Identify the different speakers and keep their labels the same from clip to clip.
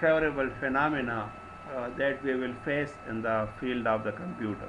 Speaker 1: favorable phenomena that we will face in the field of the computer,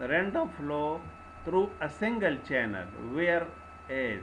Speaker 1: random flow through a single channel where is,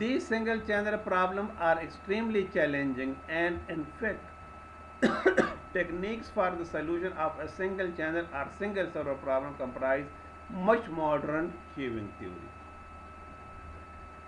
Speaker 1: These single channel problems are extremely challenging, and in fact techniques for the solution of a single channel or single server problem comprise much modern queuing theory।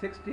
Speaker 1: 60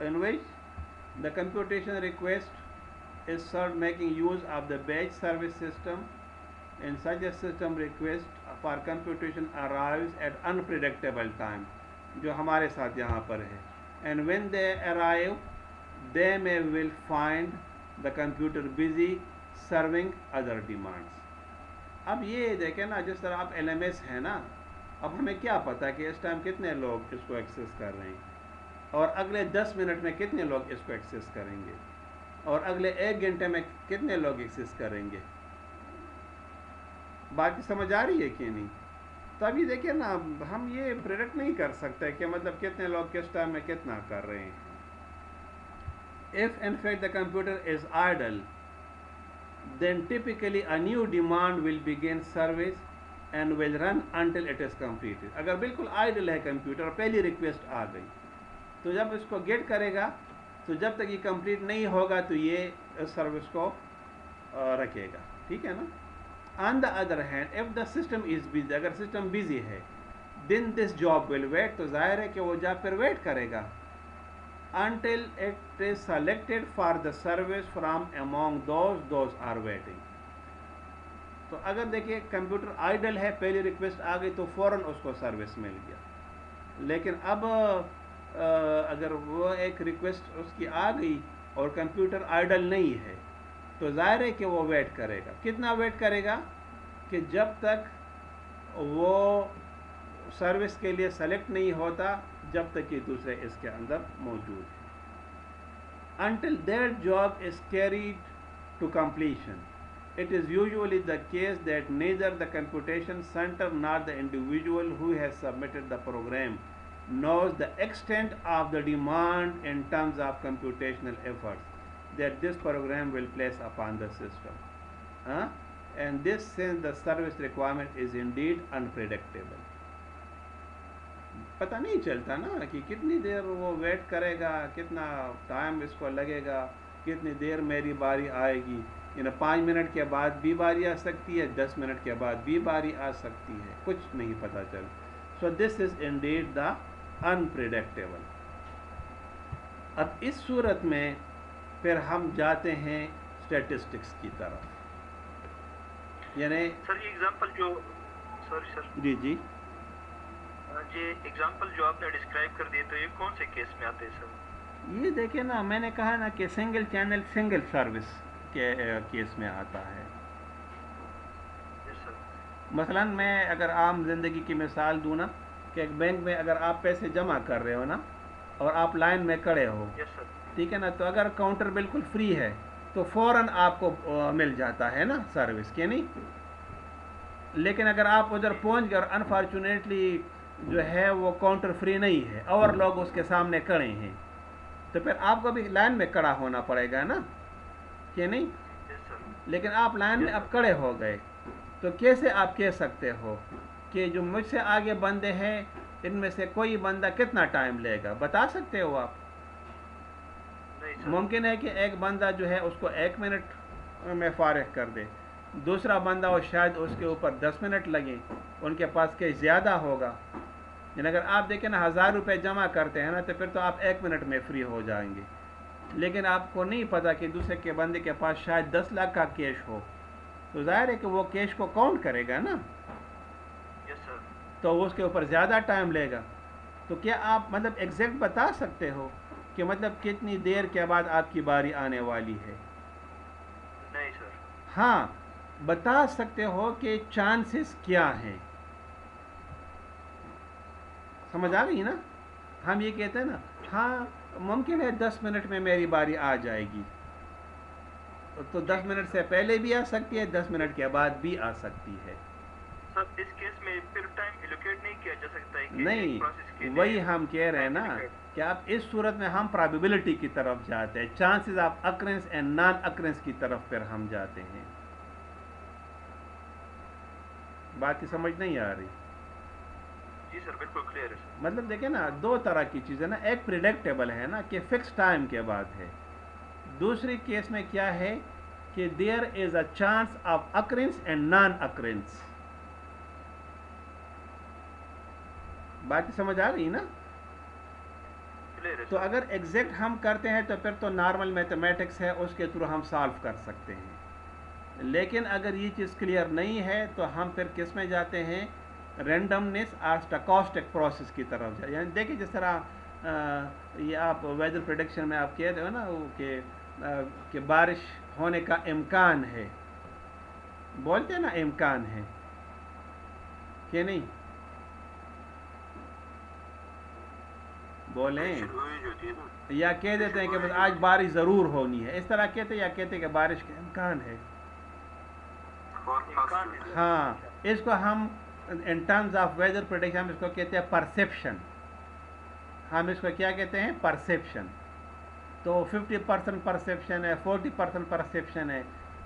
Speaker 1: in which the computation request is served making use of the batch service system In such a system, request for computation arrives at unpredictable time, جو ہمارے ساتھ یہاں پر ہے. And when they arrive, they may will find the computer busy serving other demands. اب یہ دیکھیں نا، جس طرح آپ ایل ایم ایس ہے نا، اب ہمیں کیا پتا کہ اس ٹائم کتنے لوگ اس کو ایکسیس کر رہے ہیں، اور اگلے 10 منٹ میں کتنے لوگ اس کو ایکسیس کریں گے، اور اگلے 1 گھنٹے میں کتنے لوگ ایکسیس کریں گے. بات سمجھ آ رہی ہے کہ نہیں؟ تو ابھی دیکھیں نا، ہم یہ پریڈکٹ نہیں کر سکتے کہ مطلب کتنے لوگ کس ٹائم میں کتنا کر رہے ہیں. If in fact the computer is idle, then typically a new demand will begin service and will run until it is completed. اگر بالکل آئیڈل ہے کمپیوٹر، پہلی ریکویسٹ آ گئی، تو جب اس کو گیٹ کرے گا تو جب تک یہ کمپلیٹ نہیں ہوگا تو یہ اس سروس کو رکھے گا. ٹھیک ہے نا. On the other hand, if the system is busy, اگر سسٹم بزی ہے, then this job will wait, تو ظاہر ہے کہ وہ جاب پھر ویٹ کرے گا until it is selected for the service from among those are waiting. تو اگر دیکھیے کمپیوٹر آئیڈل ہے، پہلی ریکویسٹ آ گئی تو فوراً اس کو سروس مل گیا. لیکن اب اگر وہ ایک ریکویسٹ اس کی آ گئی اور کمپیوٹر آئیڈل نہیں ہے تو ظاہر ہے کہ وہ ویٹ کرے گا. کتنا ویٹ کرے گا؟ کہ جب تک وہ سروس کے لیے سلیکٹ نہیں ہوتا، جب تک کہ دوسرے اس کے اندر موجود ہے. Until their job is carried to completion. It is usually the case that neither the computation center nor the individual who has submitted the program knows the extent of the demand in terms of computational efforts that this program will place upon the system. And this, since the service requirement is indeed unpredictable. پتہ نہیں چلتا نا کہ کتنی دیر وہ wait کرے گا، کتنا time اس کو لگے گا، کتنی دیر میری باری آئے گی. 5 منٹ کے بعد بھی باری آ سکتی ہے، 10 منٹ کے بعد بھی باری آ سکتی ہے، کچھ نہیں پتہ چل. سو دس از انڈیڈ دا انپریڈکٹیبل. اب اس صورت میں پھر ہم جاتے ہیں اسٹیٹسٹکس کی طرف. یعنی
Speaker 2: سر یہ ایگزامپل جو سوری سر
Speaker 1: جی جی
Speaker 2: یہ ایگزامپل جو آپ نے ڈسکرائب کر دیے تو یہ کون سے کیس میں آتے ہیں سر؟
Speaker 1: یہ دیکھیں نا، میں نے کہا نا کہ سنگل چینل سنگل سروس کے کیس میں آتا ہے. مثلا میں اگر عام زندگی کی مثال دوں نا، کہ ایک بینک میں اگر آپ پیسے جمع کر رہے ہو نا اور آپ لائن میں کھڑے ہو، ٹھیک ہے نا، تو اگر کاؤنٹر بالکل فری ہے تو فوراً آپ کو مل جاتا ہے نا سروس کے نہیں. لیکن اگر آپ ادھر پہنچ گئے اور انفارچونیٹلی جو ہے وہ کاؤنٹر فری نہیں ہے اور لوگ اس کے سامنے کھڑے ہیں، تو پھر آپ کو بھی لائن میں کھڑا ہونا پڑے گا نا کہ نہیں. لیکن آپ لائن میں اب کھڑے ہو گئے تو کیسے آپ کہہ سکتے ہو کہ جو مجھ سے آگے بندے ہیں ان میں سے کوئی بندہ کتنا ٹائم لے گا؟ بتا سکتے ہو آپ؟ ممکن ہے کہ ایک بندہ جو ہے اس کو 1 منٹ میں فارغ کر دے، دوسرا بندہ وہ شاید اس کے اوپر 10 منٹ لگیں، ان کے پاس کیش زیادہ ہوگا. یعنی اگر آپ دیکھیں نا 1000 روپے جمع کرتے ہیں نا تو پھر تو آپ 1 منٹ میں فری ہو جائیں گے. لیکن آپ کو نہیں پتا کہ دوسرے کے بندے کے پاس شاید 10 لاکھ کا کیش ہو، تو ظاہر ہے کہ وہ کیش کو کاؤنٹ کرے گا نا، تو وہ اس کے اوپر زیادہ ٹائم لے گا. تو کیا آپ مطلب ایگزیکٹ بتا سکتے ہو کہ مطلب کتنی دیر کے بعد آپ کی باری آنے والی ہے؟
Speaker 2: نہیں سر.
Speaker 1: ہاں بتا سکتے ہو کہ چانسز کیا ہیں. سمجھ آ گئی نا؟ ہم یہ کہتے ہیں نا ہاں ممکن ہے 10 منٹ میں میری باری آ جائے گی، تو 10 منٹ سے پہلے بھی آ سکتی ہے، 10 منٹ کے بعد بھی آ سکتی ہے.
Speaker 2: سر اس کیس میں پھر ٹائم ایلوکیٹ نہیں کیا جا سکتا ہے کہ
Speaker 1: نہیں، وہی ہم کہہ رہے ہیں نا کہ اب اس صورت میں ہم پرابیبلٹی کی طرف جاتے ہیں، chances of occurrence and non occurrences کی طرف پھر ہم جاتے ہیں. بات کی سمجھ نہیں آ رہی؟
Speaker 2: جی سر بالکل کلیئر ہے سر.
Speaker 1: مطلب دیکھیں نا 2 طرح کی چیزیں نا، ایک پریڈکٹیبل ہے نا کہ فکس ٹائم کے بعد ہے، دوسری کیس میں کیا ہے کہ there is a chance of occurrence and non occurrence. بات سمجھ آ رہی نا؟ تو اگر ایگزیکٹ ہم کرتے ہیں تو پھر تو نارمل میتھمیٹکس ہے، اس کے تھرو ہم سالو کر سکتے ہیں. لیکن اگر یہ چیز کلیئر نہیں ہے تو ہم پھر کس میں جاتے ہیں؟ رینڈمنس اور اسٹاکاسٹک پروسیس کی طرف جائے. یعنی دیکھیں جس طرح یہ آپ ویدر پریڈکشن میں آپ کہہ رہے ہو نا وہ کہ بارش ہونے کا امکان ہے، بولتے ہیں نا امکان ہے کہ نہیں؟ بولیں یا کہہ دیتے ہیں کہ بس آج بارش ضرور ہونی ہے، اس طرح کہتے ہیں یا کہتے ہیں کہ بارش کا امکان ہے. ہاں، اس کو ہم in terms of whether prediction ہم اس کو کہتے ہیں پرسیپشن. ہم اس کو کیا کہتے ہیں؟ پرسیپشن. تو 50% پرسیپشن ہے، 40% پرسیپشن ہے.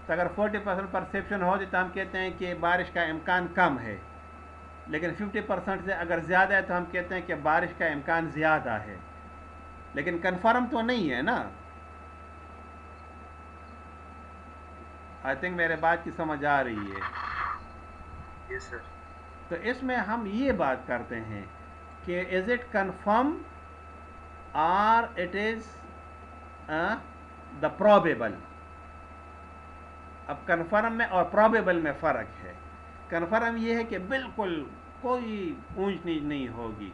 Speaker 1: تو اگر 40% پرسیپشن ہو تو ہم کہتے ہیں کہ بارش کا امکان کم ہے، لیکن 50% سے اگر زیادہ ہے تو ہم کہتے ہیں کہ بارش کا امکان زیادہ ہے، لیکن کنفرم تو نہیں ہے نا. آئی تھنک میرے بات کی سمجھ آ رہی ہے.
Speaker 2: یس سر.
Speaker 1: تو اس میں ہم یہ بات کرتے ہیں کہ از اٹ کنفرم اور اٹ از دا پرابیبل. اب کنفرم میں اور پرابیبل میں فرق ہے. کنفرم یہ ہے کہ بالکل کوئی اونچ نیچ نہیں ہوگی،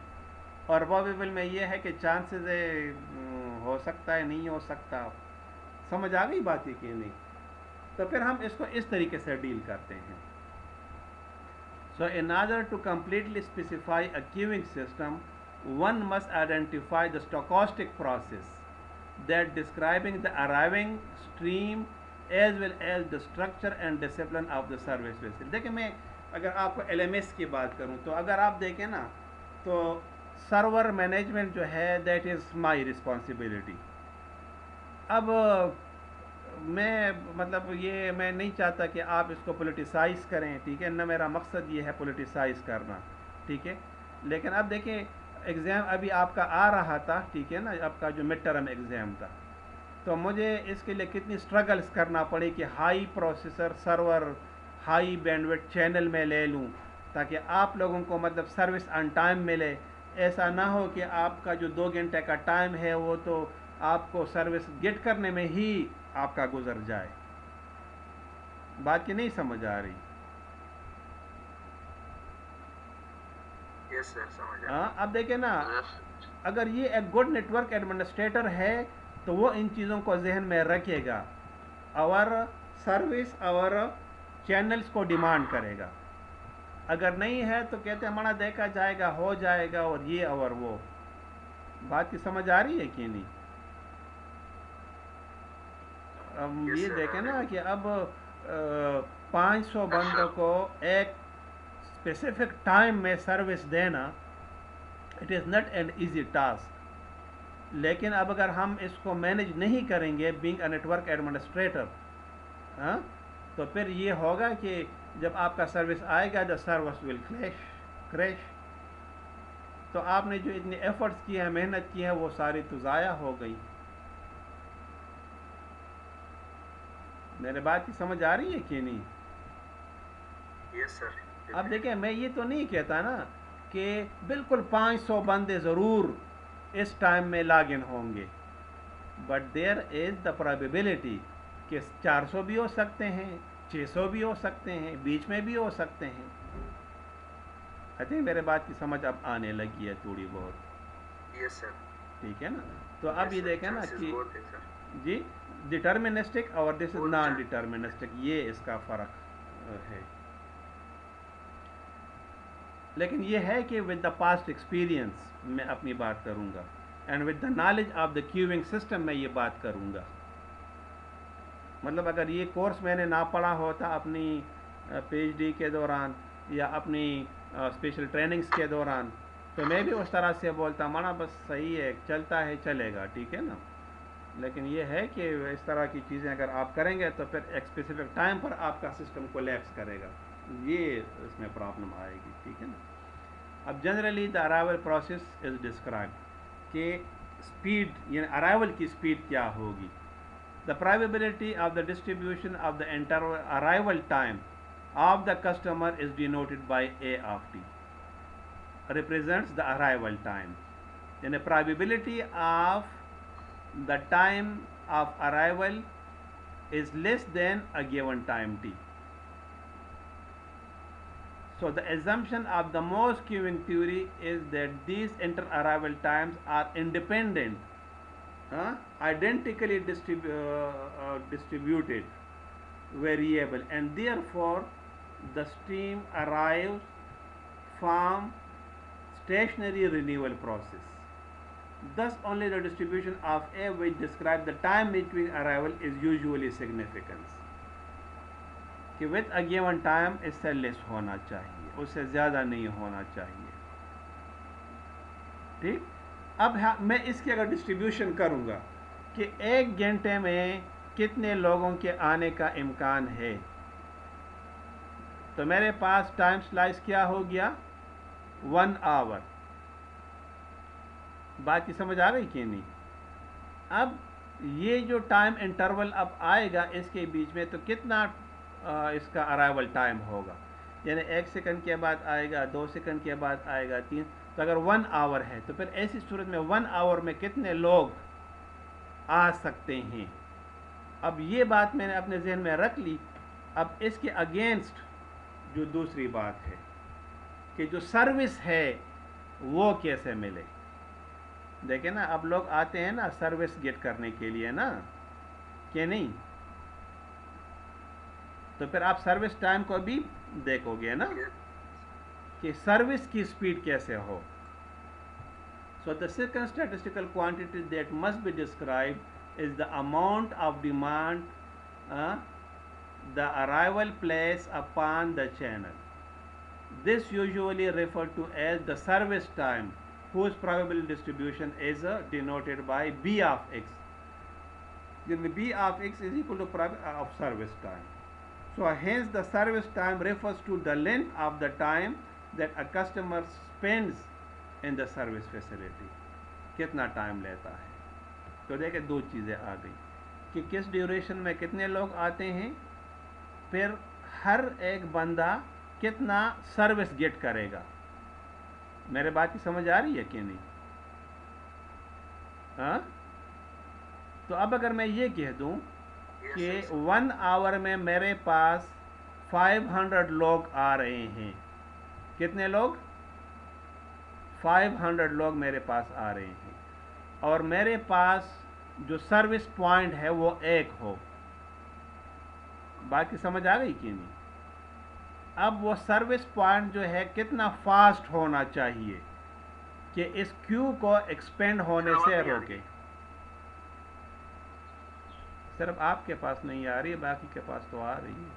Speaker 1: اور پرابیبل میں یہ ہے کہ چانسز ہو سکتا ہے نہیں ہو سکتا. سمجھ آ گئی بات یہ کہ نہیں؟ تو پھر ہم اس کو اس طریقے سے ڈیل کرتے ہیں. So in order to completely specify a queuing system, one must identify the stochastic process that describing the arriving stream as well as the structure and discipline of the service vessel. دیکھیں میں اگر آپ کو LMS کی بات کروں تو اگر آپ دیکھیں نا تو سرور مینجمنٹ جو ہے دیٹ از مائی رسپانسبلٹی. اب میں مطلب یہ میں نہیں چاہتا کہ آپ اس کو پولیٹیسائز کریں، ٹھیک ہے، نہ میرا مقصد یہ ہے پولیٹیسائز کرنا، ٹھیک ہے. لیکن اب دیکھیں ایگزام ابھی آپ کا آ رہا تھا، ٹھیک ہے نا، آپ کا جو مڈ ٹرم ایگزام تھا، تو مجھے اس کے لیے کتنی اسٹرگلس کرنا پڑی کہ ہائی پروسیسر سرور ہائی بینڈوڈ چینل میں لے لوں تاکہ آپ لوگوں کو مطلب سروس آن ٹائم ملے. ایسا نہ ہو کہ آپ کا جو 2 گھنٹے کا ٹائم ہے وہ تو آپ کو سروس گیٹ کرنے میں ہی آپ کا گزر جائے. بات کی نہیں سمجھ آ رہی؟
Speaker 2: یس سر سمجھ
Speaker 1: ہاں. اب دیکھیں نا اگر یہ ایک گڈ نیٹ ورک ایڈمنسٹریٹر ہے تو وہ ان چیزوں کو ذہن میں رکھے گا، اور سروس اور چینلز کو ڈیمانڈ کرے گا. اگر نہیں ہے تو کہتے ہیں ہمارا دیکھا جائے گا، ہو جائے گا، اور یہ اور وہ. بات کی سمجھ آ رہی ہے کہ نہیں؟ اب یہ دیکھیں نا کہ اب 500 بندوں کو ایک اسپیسیفک ٹائم میں سروس دینا it is not an easy task. لیکن اب اگر ہم اس کو مینیج نہیں کریں گے being a network administrator, ہاں، تو پھر یہ ہوگا کہ جب آپ کا سروس آئے گا دا سروس ول کریش. تو آپ نے جو اتنے ایفرٹس کیے ہیں، محنت کی ہے، وہ ساری تو ضائع ہو گئی. میرے بات کی سمجھ آ رہی ہے کہ نہیں؟
Speaker 2: یس سر.
Speaker 1: اب دیکھیں میں یہ تو نہیں کہتا نا کہ بالکل 500 بندے ضرور اس ٹائم میں لاگ ان ہوں گے، but there is the probability کہ 400 بھی ہو سکتے ہیں، 600 بھی ہو سکتے ہیں، بیچ میں بھی ہو سکتے ہیں. آئی تھنک میرے بات کی سمجھ اب آنے لگی ہے تھوڑی بہت.
Speaker 2: یس سر.
Speaker 1: ٹھیک ہے نا. تو اب یہ دیکھیں نا کہ جی ڈٹرمنسٹک اور دس از نان ڈٹرمنسٹک، یہ اس کا فرق ہے. لیکن یہ ہے کہ ود دا پاسٹ ایکسپیرئنس میں اپنی بات کروں گا، and with the knowledge of the queuing system میں یہ بات کروں گا. مطلب اگر یہ کورس میں نے نہ پڑھا ہوتا اپنی پی ایچ ڈی کے دوران یا اپنی اسپیشل ٹریننگز کے دوران تو میں بھی اس طرح سے بولتا مانا بس صحیح ہے، چلتا ہے چلے گا، ٹھیک ہے نا. لیکن یہ ہے کہ اس طرح کی چیزیں اگر آپ کریں گے تو پھر ایک اسپیسیفک ٹائم پر آپ کا سسٹم کولیپس کرے گا، یہ اس میں پرابلم آئے گی، ٹھیک ہے نا. اب generally the arrival process is describe کہ اسپیڈ یعنی ارائیول کی اسپیڈ کیا ہوگی. The probability of the distribution of the interval arrival time of the customer is denoted by a of T represents the arrival time. یعنی probability of the time of arrival is less than a given time t. So the assumption of the Morse queuing theory is that these inter-arrival times are independent, identically distributed variable, and therefore the stream arrives from stationary renewal process. Thus only the distribution of A which describes the time between arrival is usually significant. کہ with a given time اس سے لیس ہونا چاہیے, اس سے زیادہ نہیں ہونا چاہیے. ٹھیک. اب میں اس کی اگر ڈسٹریبیوشن کروں گا کہ 1 گھنٹے میں کتنے لوگوں کے آنے کا امکان ہے, تو میرے پاس ٹائم سلائس کیا ہو گیا, 1 آور. بات کی سمجھ آ گئی کہ نہیں؟ اب یہ جو ٹائم انٹرول اب آئے گا اس کے بیچ میں, تو کتنا اس کا ارائیول ٹائم ہوگا, یعنی 1 سیکنڈ کے بعد آئے گا, 2 سیکنڈ کے بعد آئے گا, 3. تو اگر 1 آور ہے تو پھر ایسی صورت میں 1 آور میں کتنے لوگ آ سکتے ہیں. اب یہ بات میں نے اپنے ذہن میں رکھ لی. اب اس کے اگینسٹ جو دوسری بات ہے کہ جو سروس ہے وہ کیسے ملے. دیکھیں نا, اب لوگ آتے ہیں نا سروس گیٹ کرنے کے لیے نا, کہ نہیں؟ تو پھر آپ سروس ٹائم کو بھی دیکھو گے نا کہ سروس کی سپیڈ کیسے ہو. سو the second statistical quantity that must be described is the amount of demand the arrival place upon the channel. This usually referred to as the service time, whose probability distribution is denoted by B of x. Then B of x is equal to probability of service time. So hence the service time refers to the length of the time that a customer spends in the service facility. کتنا time لیتا ہے. تو دیکھیں دو چیزیں آ گئی کہ کس duration میں کتنے لوگ آتے ہیں, پھر ہر ایک بندہ کتنا سروس گیٹ کرے گا. میرے بات کی سمجھ آ رہی ہے کہ نہیں؟ ہاں. تو اب اگر میں یہ کہہ دوں کہ 1 آور میں میرے پاس 500 لوگ آ رہے ہیں, کتنے لوگ؟ 500 لوگ میرے پاس آ رہے ہیں, اور میرے پاس جو سروس پوائنٹ ہے وہ 1 ہو. بات کی سمجھ آ گئی کہ نہیں؟ اب وہ سروس پوائنٹ جو ہے کتنا فاسٹ ہونا چاہیے کہ اس کیو کو ایکسپینڈ ہونے سے روکے. صرف آپ کے پاس نہیں آ رہی ہے, باقی کے پاس تو آ رہی ہے.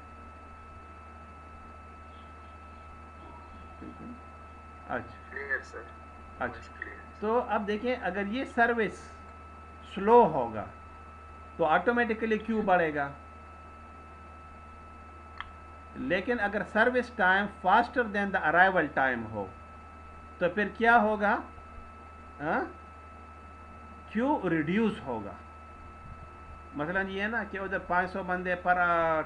Speaker 1: اچھا, تو اب دیکھیں اگر یہ سروس سلو ہوگا تو آٹومیٹیکلی کیو بڑھے گا, لیکن اگر service time faster than the arrival time ہو تو پھر کیا ہوگا, کیو ریڈیوس ہوگا. مثلا یہ ہے نا کہ ادھر 500 بندے پر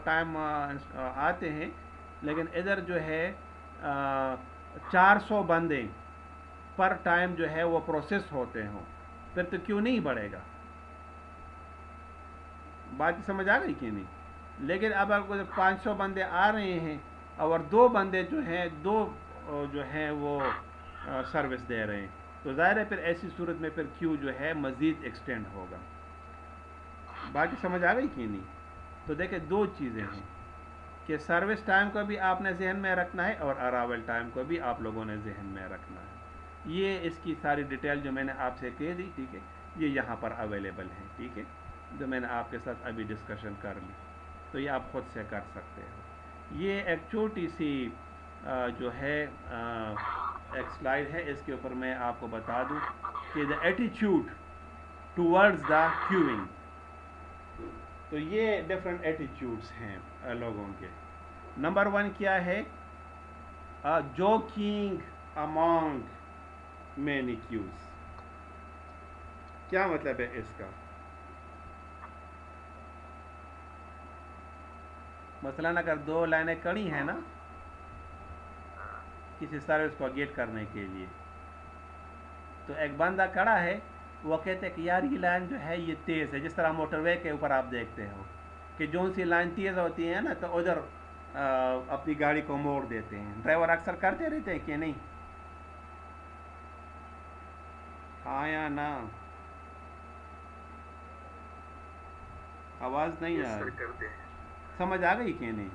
Speaker 1: ٹائم آتے ہیں, لیکن ادھر جو ہے 400 بندے پر ٹائم جو ہے وہ پروسیس ہوتے ہوں, پھر تو کیوں نہیں بڑھے گا. بات سمجھ آ گئی کہ نہیں؟ لیکن اب اگر 500 بندے آ رہے ہیں اور 2 بندے جو ہیں وہ سروس دے رہے ہیں, تو ظاہر ہے پھر ایسی صورت میں پھر کیو جو ہے مزید ایکسٹینڈ ہوگا. باقی سمجھ آ گئی کہ نہیں؟ تو دیکھیں دو چیزیں ہیں کہ سروس ٹائم کو بھی آپ نے ذہن میں رکھنا ہے اور ارائیول ٹائم کو بھی آپ لوگوں نے ذہن میں رکھنا ہے. یہ اس کی ساری ڈیٹیل جو میں نے آپ سے کہہ دی, ٹھیک ہے, یہ یہاں پر اویلیبل ہیں, ٹھیک ہے, جو میں نے آپ کے ساتھ ابھی ڈسکشن کر لی, تو یہ آپ خود سے کر سکتے ہو. یہ ایک چھوٹی سی جو ہے ایک سلائیڈ ہے, اس کے اوپر میں آپ کو بتا دوں کہ دا ایٹیچیوڈ ٹورڈز دا کیوئنگ. تو یہ ڈفرینٹ ایٹیچیوڈس ہیں لوگوں کے. نمبر 1 کیا ہے, جوکنگ امانگ مینی کیوز. کیا مطلب ہے اس کا؟ مثلا اگر 2 لائنیں کڑی ہیں نا کسی سروس کو گیٹ کرنے کے لیے, تو ایک بندہ کھڑا ہے, وہ کہتے ہیں کہ یار یہ لائن جو ہے یہ تیز ہے, جس طرح موٹر وے کے اوپر آپ دیکھتے ہو کہ جو سی لائن تیز ہوتی ہے نا تو ادھر اپنی گاڑی کو موڑ دیتے ہیں. ڈرائیور اکثر کرتے رہتے ہیں کہ نہیں؟ ہاں یا نا؟ آواز نہیں آ رہی. سمجھ آ گئی کہ نہیں؟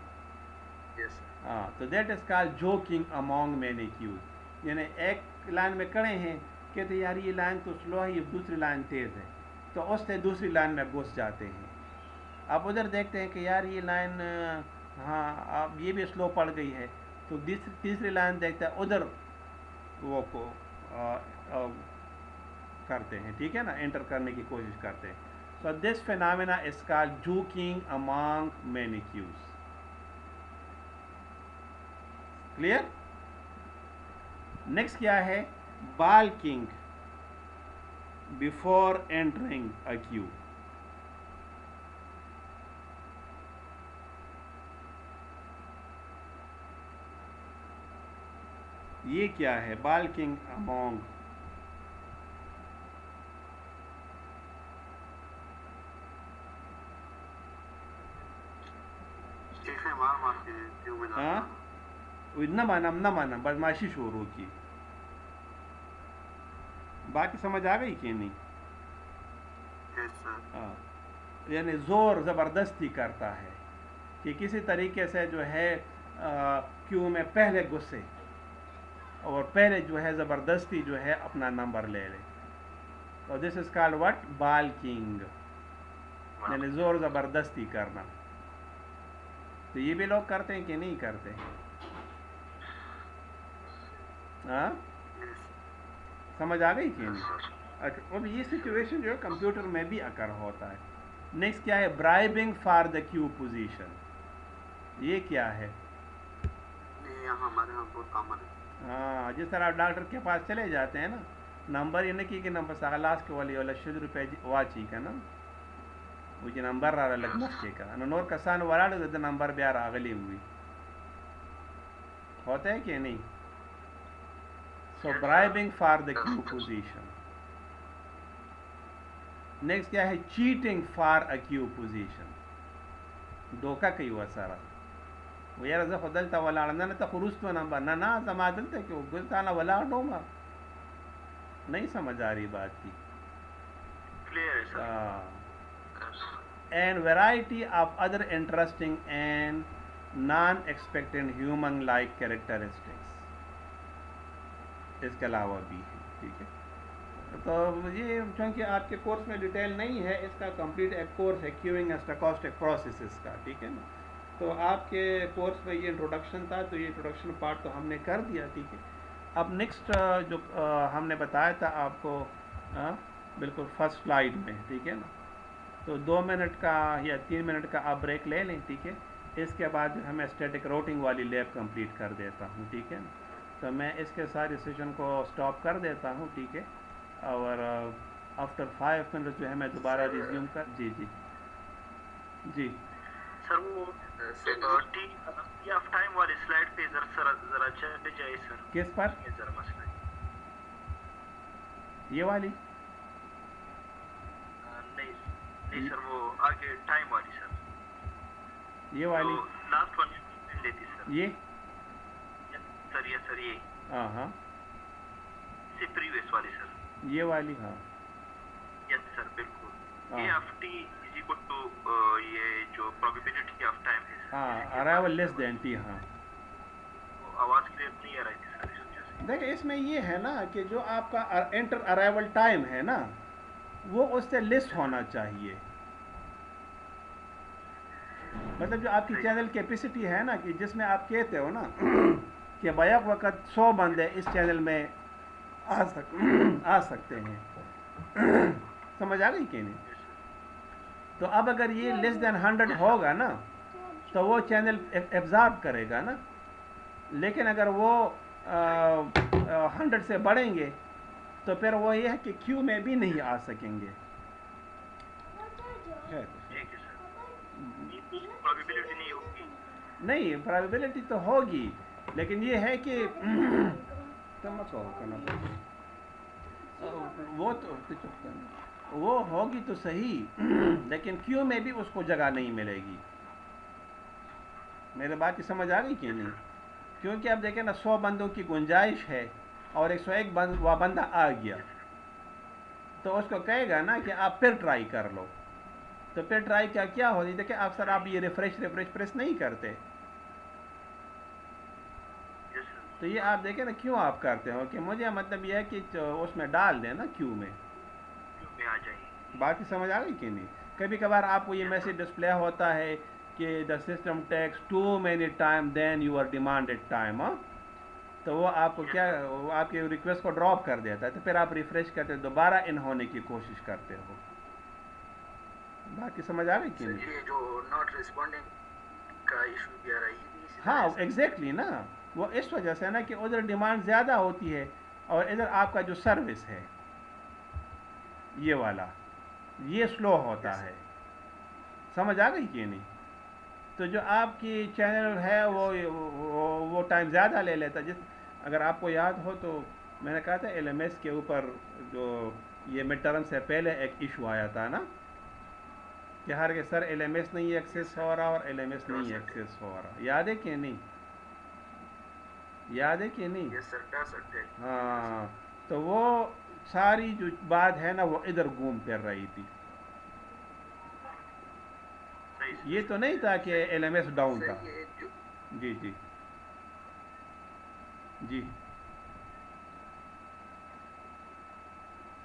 Speaker 1: ہاں تو دیٹ از کال جوکنگ امونگ مینیکیوز. یعنی ایک لائن میں کھڑے ہیں کہتے یار یہ لائن تو سلو ہے، یہ دوسری لائن تیز ہے، تو اس سے دوسری لائن میں گھس جاتے ہیں. آپ ادھر دیکھتے ہیں کہ یار یہ لائن ہاں اب یہ بھی سلو پڑ گئی ہے، تو تیسری لائن دیکھتے ہیں ادھر وہ کو کرتے ہیں، ٹھیک ہے نا، انٹر کرنے کی کوشش کرتے ہیں. So this phenomena is called jockeying among many queues. Clear? Next کیا ہے؟ Balking before entering a queue. یہ کیا ہے بالکنگ امونگ؟ ہاں نہ مانا بدماشی شروع کی. باقی سمجھ آ گئی کہ نہیں؟ ہاں یعنی زور زبردستی کرتا ہے کہ کسی طریقے سے جو ہے کیوں میں پہلے گھسے اور پہلے جو ہے زبردستی جو ہے اپنا نمبر لے لے. اور دس از کالڈ وٹ؟ بالکنگ. یعنی زور زبردستی کرنا. تو یہ بھی لوگ کرتے ہیں کہ نہیں کرتے؟ ہاں سمجھ آ گئی کہ نہیں؟ اچھا اب یہ سچویشن جو ہے کمپیوٹر میں بھی اکر ہوتا ہے. نیکسٹ کیا ہے؟ برائبنگ فار دا کیو پوزیشن. یہ کیا ہے؟ ہاں جس طرح آپ ڈاکٹر کے پاس چلے جاتے ہیں نا، نمبر یہ نہیں کہ نمبر سالاس کے والی والا شد روپے واچی کا نا وہ جو نمبر را لگ مسکے کا نور کسان وراڑ دا نمبر بیا راغلی ہوئی ہوتا ہے کہ نہیں؟ So bribing for the queue position. Next کیا ہے؟ Cheating for a queue position. دھوکہ کئی ہوا سارا. وہ یار زه خو دلته ولاړ نه ته خو وروستو نمبر نه زما دلته کې ګلتانه ولاړ نوم. نہیں سمجھ آ رہی بات کی؟ And variety of other interesting and non expected human like characteristics اس کے علاوہ بھی ہے. ٹھیک ہے تو یہ چونکہ آپ کے کورس میں ڈیٹیل نہیں ہے، اس کا کمپلیٹ ایک کورس ہے کیوئنگ اینڈ اسٹوکاسٹک پروسیسز کا. ٹھیک ہے نا، تو آپ کے کورس میں یہ انٹروڈکشن تھا، تو یہ انٹروڈکشن پارٹ تو ہم نے کر دیا. ٹھیک ہے، اب نیکسٹ جو ہم نے بتایا تھا آپ کو بالکل فرسٹ سلائیڈ میں. ٹھیک ہے نا، تو 2 منٹ کا یا 3 منٹ کا آپ بریک لے لیں. ٹھیک ہے، اس کے بعد ہمیں اسٹیٹک روٹنگ والی لیب کمپلیٹ کر دیتا ہوں. ٹھیک ہے نا، تو میں اس کے سارے سیشن کو اسٹاپ کر دیتا ہوں. ٹھیک ہے، اور آفٹر 5 منٹ جو ہے میں دوبارہ ریزیوم کر جی
Speaker 2: سر وہ ٹی آف ٹائم والی سلائڈ پہ ذرا چلے جائے سر.
Speaker 1: کس پر؟
Speaker 2: ذرا مسئلہ
Speaker 1: یہ والی؟
Speaker 2: نہیں سر وہ آگے ٹائم والی سر.
Speaker 1: یہ والی
Speaker 2: لاسٹ ون لیتی سر.
Speaker 1: یہ
Speaker 2: سر یہ سر یہ
Speaker 1: ہاں ہاں
Speaker 2: سے پریویس والی سر.
Speaker 1: یہ والی ہاں
Speaker 2: یس سر بالکل. A of T is equal to یہ جو پروبیبلٹی آف ٹائم ہے سر.
Speaker 1: ہاں ارائیول لیس دین ٹی. ہاں
Speaker 2: آواز کلیئر نہیں آ رہی تھی سر اس وجہ سے.
Speaker 1: دیکھیں اس میں یہ ہے نا کہ جو آپ کا انٹر ارائیول ٹائم ہے نا وہ اس سے لیس ہونا چاہیے. مطلب جو آپ کی چینل کیپیسٹی ہے نا کہ جس میں آپ کہتے ہو نا کہ بیک وقت 100 بندے اس چینل میں آ سکتے ہیں. سمجھ آ گئی کہ نہیں؟ تو اب اگر یہ لیس دین 100 ہوگا نا تو وہ چینل ایبزارب کرے گا نا، لیکن اگر وہ 100 سے بڑھیں گے تو پھر وہ یہ ہے کہ کیو میں بھی نہیں آ سکیں گے. نہیں پرابیبلٹی تو ہوگی، لیکن یہ ہے کہ وہ تو چپ کرنا وہ ہوگی تو صحیح لیکن کیو میں بھی اس کو جگہ نہیں ملے گی. میرے بات کی سمجھ آ گئی کہ
Speaker 2: یس
Speaker 1: نہیں؟
Speaker 2: سر.
Speaker 1: کیونکہ اب دیکھیں نا 100 بندوں کی گنجائش ہے اور 101 بندہ آ گیا
Speaker 2: یس
Speaker 1: تو اس کو کہے گا نا کہ آپ پھر ٹرائی کر لو. تو پھر ٹرائی کیا ہوتی دیکھیں آپ سر آپ
Speaker 2: صحیح.
Speaker 1: یہ ریفریش پریس نہیں کرتے.
Speaker 2: یس سر.
Speaker 1: تو یہ آپ دیکھیں نا کیوں آپ کرتے ہو کہ مجھے مطلب یہ ہے کہ اس میں ڈال دیں نا کیو میں.
Speaker 2: کیوں میں آ جائیے.
Speaker 1: بات کی سمجھ آ گئی کہ نہیں؟ کبھی کبھار آپ کو یہ
Speaker 2: یس سر.
Speaker 1: میسج ڈسپلے ہوتا ہے کہ the system takes too many time then your demanded time. تو وہ آپ کو
Speaker 2: یس
Speaker 1: کیا
Speaker 2: سر.
Speaker 1: وہ آپ کی ریکویسٹ کو ڈراپ کر دیتا ہے تو پھر آپ ریفریش کرتے دوبارہ ان ہونے کی کوشش کرتے ہو. باقی سمجھ آ رہی کہ
Speaker 3: سر
Speaker 1: نہیں؟
Speaker 3: یہ جو ناٹ ریسپونڈنگ کا ایشو بھی آ رہا ہے یہ بھی اسی طرح
Speaker 1: ہاں
Speaker 3: ہے سر.
Speaker 1: ایگزیکٹلی نا وہ اس وجہ سے نا کہ ادھر ڈیمانڈ زیادہ ہوتی ہے اور ادھر آپ کا جو سروس ہے یہ والا یہ سلو
Speaker 3: یس
Speaker 1: ہوتا
Speaker 3: سر.
Speaker 1: ہے. سمجھ آ گئی کہ نہیں؟ تو جو آپ کی چینل ہے
Speaker 3: یس
Speaker 1: وہ ٹائم زیادہ لے لیتا. اگر آپ کو یاد ہو تو میں نے کہا تھا ایل ایم ایس کے اوپر جو یہ مڈ ٹرم سے پہلے ایک ایشو آیا تھا نا کہ ہر کے سر ایل ایم ایس نہیں
Speaker 3: یس
Speaker 1: ایکسیس
Speaker 3: سر.
Speaker 1: ہو رہا اور ایل ایم ایس نہیں
Speaker 3: ڈاسٹ
Speaker 1: ایکسیس ہو رہا. یاد ہے کہ نہیں؟ یاد ہے کہ نہیں؟
Speaker 3: یس سر ڈاسٹ اٹیک. یس
Speaker 1: ہاں تو وہ ساری جو بات ہے نا وہ ادھر گھوم پھر رہی تھی.
Speaker 2: صحیح
Speaker 1: یہ
Speaker 2: سر.
Speaker 1: تو نہیں تھا کہ
Speaker 3: سر
Speaker 1: ایل ایم ایس ڈاؤن
Speaker 3: سر
Speaker 1: تھا.
Speaker 3: یہ جو
Speaker 1: جی جی جی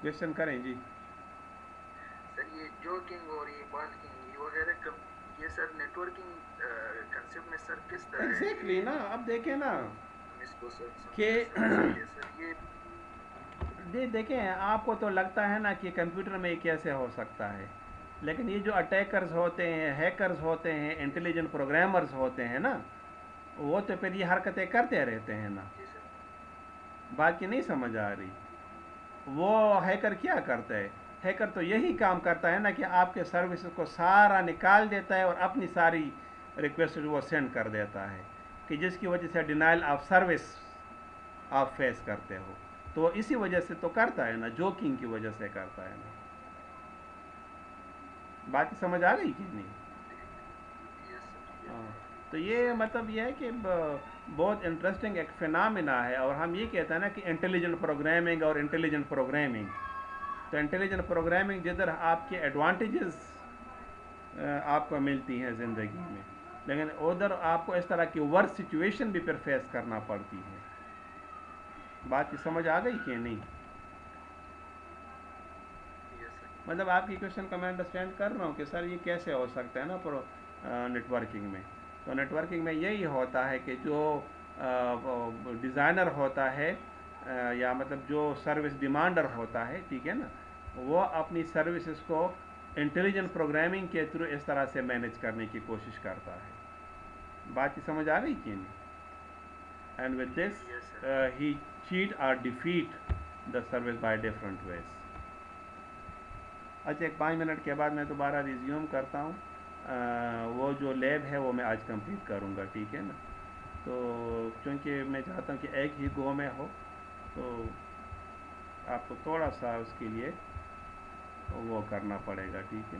Speaker 1: کوشچن کریں جی.
Speaker 3: سر یہ جوکنگ اور یہ بالکنگ یہ وغیرہ کب یہ سر نیٹ ورکنگ کنسیپٹ میں سر کس طرح ہے
Speaker 1: ایگزیکٹلی
Speaker 3: یہ
Speaker 1: نا اب دیکھیں نا
Speaker 3: ہم اس کو سر
Speaker 1: کہ
Speaker 3: سمجھ سکتے ہیں سر یہ.
Speaker 1: دیکھیں آپ کو تو لگتا ہے نا کہ کمپیوٹر میں یہ کیسے ہو سکتا ہے لیکن یہ جو اٹیکرز ہوتے ہیں ہیکرز ہوتے ہیں
Speaker 3: یس
Speaker 1: انٹیلیجنٹ پروگرامرز ہوتے ہیں نا وہ تو پھر یہ حرکتیں کرتے رہتے ہیں نا.
Speaker 3: جی سر.
Speaker 1: بات کی نہیں سمجھ آ رہی. وہ ہیکر کیا کرتا ہے؟ ہیکر تو یہی کام کرتا ہے نا کہ آپ کے سروسز کو سارا نکال دیتا ہے اور اپنی ساری ریکویسٹ وہ سینڈ کر دیتا ہے کہ جس کی وجہ سے ڈینائل آف سروس آپ فیس کرتے ہو. تو اسی وجہ سے تو کرتا ہے نا جوکنگ کی وجہ سے کرتا ہے نا. بات کی سمجھ آ گئی کہ نہیں؟
Speaker 3: یس سر.
Speaker 1: ہاں تو یہ مطلب یہ ہے کہ بہت انٹرسٹنگ ایک فینامنا ہے اور ہم یہ کہتے ہیں نا کہ انٹیلیجنٹ پروگرامنگ اور انٹیلیجنٹ پروگرامنگ. تو انٹیلیجنٹ پروگرامنگ جدھر آپ کے ایڈوانٹیجز آپ کو ملتی ہیں زندگی میں لیکن ادھر آپ کو اس طرح کی ورک سچویشن بھی پھر فیس کرنا پڑتی ہے. بات کی سمجھ آ گئی کہ نہیں؟
Speaker 3: یس سر.
Speaker 1: مطلب آپ کی کوشچن کو میں انڈرسٹینڈ کر رہا ہوں کہ سر یہ کیسے ہو سکتا ہے نا نیٹ ورکنگ میں. تو نیٹ ورکنگ میں یہی ہوتا ہے کہ جو ڈیزائنر ہوتا ہے یا مطلب جو سروس ڈیمانڈر ہوتا ہے ٹھیک ہے نا وہ اپنی سروسز کو انٹیلیجنٹ پروگرامنگ کے تھرو اس طرح سے مینیج کرنے کی کوشش کرتا ہے. بات کی سمجھ آ رہی کہ نہیں؟ And with this
Speaker 3: yes sir.
Speaker 1: He cheat اور defeat the service by different ways. اچھا ایک 5 منٹ کے بعد میں دوبارہ ریزیوم کرتا ہوں. وہ جو لیب ہے وہ میں آج کمپلیٹ کروں گا ٹھیک ہے نا. تو چونکہ میں چاہتا ہوں کہ ایک ہی گو میں ہو تو آپ کو تھوڑا سا اس کے لیے وہ کرنا پڑے گا ٹھیک ہے.